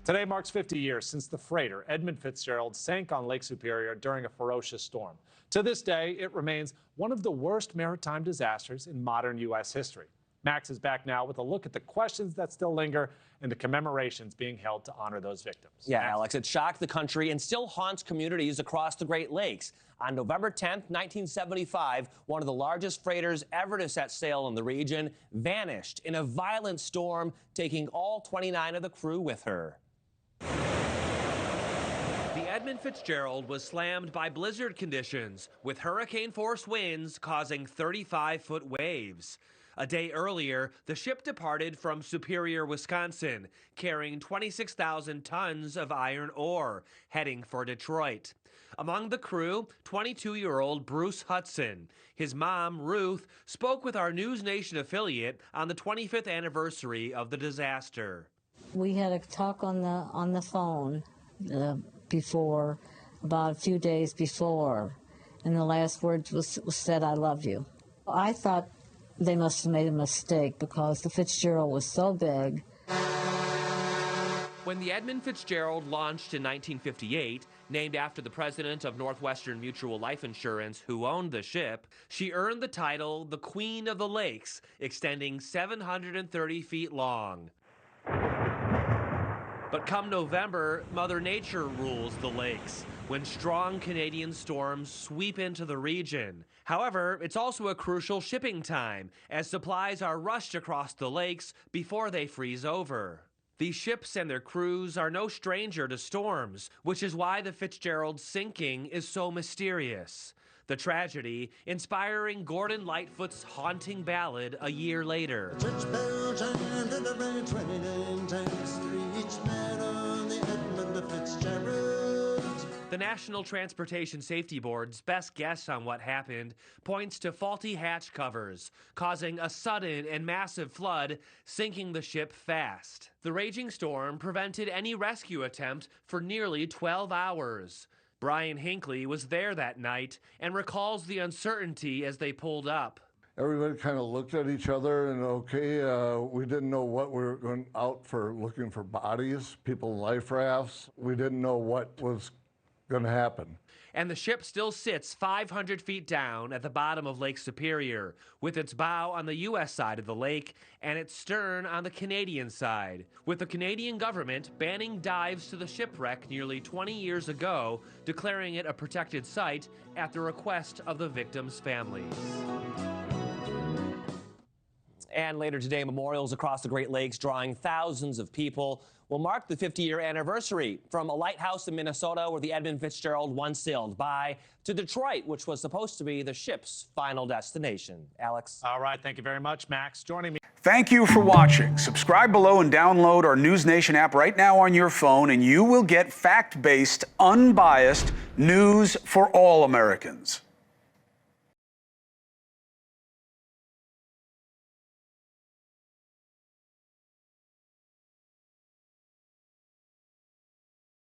Today marks 50 years since the freighter Edmund Fitzgerald sank on Lake Superior during a ferocious storm. To this day, it remains one of the worst maritime disasters in modern U.S. history. Max is back now with a look at the questions that still linger and the commemorations being held to honor those victims. Yeah, Max? Alex, it shocked the country and still haunts communities across the Great Lakes. On November 10th, 1975, one of the largest freighters ever to set sail in the region vanished in a violent storm, taking all 29 of the crew with her. The Edmund Fitzgerald was slammed by blizzard conditions, with hurricane-force winds causing 35-foot waves. A day earlier, the ship departed from Superior, Wisconsin, carrying 26,000 tons of iron ore, heading for Detroit. Among the crew, 22-year-old Bruce Hudson. His mom, Ruth, spoke with our NewsNation affiliate on the 25th anniversary of the disaster. We had a talk on the phone before, about a few days before, and the last words was said, "I love you." I thought they must have made a mistake because the Fitzgerald was so big. When the Edmund Fitzgerald launched in 1958, named after the president of Northwestern Mutual Life Insurance who owned the ship, she earned the title the Queen of the Lakes, extending 730 feet long. But come November, Mother Nature rules the lakes when strong Canadian storms sweep into the region. However, it's also a crucial shipping time as supplies are rushed across the lakes before they freeze over. These ships and their crews are no stranger to storms, which is why the Fitzgerald's sinking is so mysterious. The tragedy inspiring Gordon Lightfoot's haunting ballad a year later. Church bell chimed and it rang 29 times for each man on the Edmund Fitzgerald. The National Transportation Safety Board's best guess on what happened points to faulty hatch covers, causing a sudden and massive flood, sinking the ship fast. The raging storm prevented any rescue attempt for nearly 12 hours. Brian Hinckley was there that night and recalls the uncertainty as they pulled up. Everybody kind of looked at each other and we didn't know what we were going out for, looking for bodies, people in life rafts. We didn't know what was going to happen. And the ship still sits 500 feet down at the bottom of Lake Superior, with its bow on the U.S. side of the lake and its stern on the Canadian side, with the Canadian government banning dives to the shipwreck nearly 20 years ago, declaring it a protected site at the request of the victims' families. And later today, memorials across the Great Lakes drawing thousands of people will mark the 50-year anniversary, from a lighthouse in Minnesota where the Edmund Fitzgerald once sailed by to Detroit, which was supposed to be the ship's final destination. Alex? All right, thank you very much, Max. Joining me. Thank you for watching. Subscribe below and download our NewsNation app right now on your phone, and you will get fact-based, unbiased news for all Americans.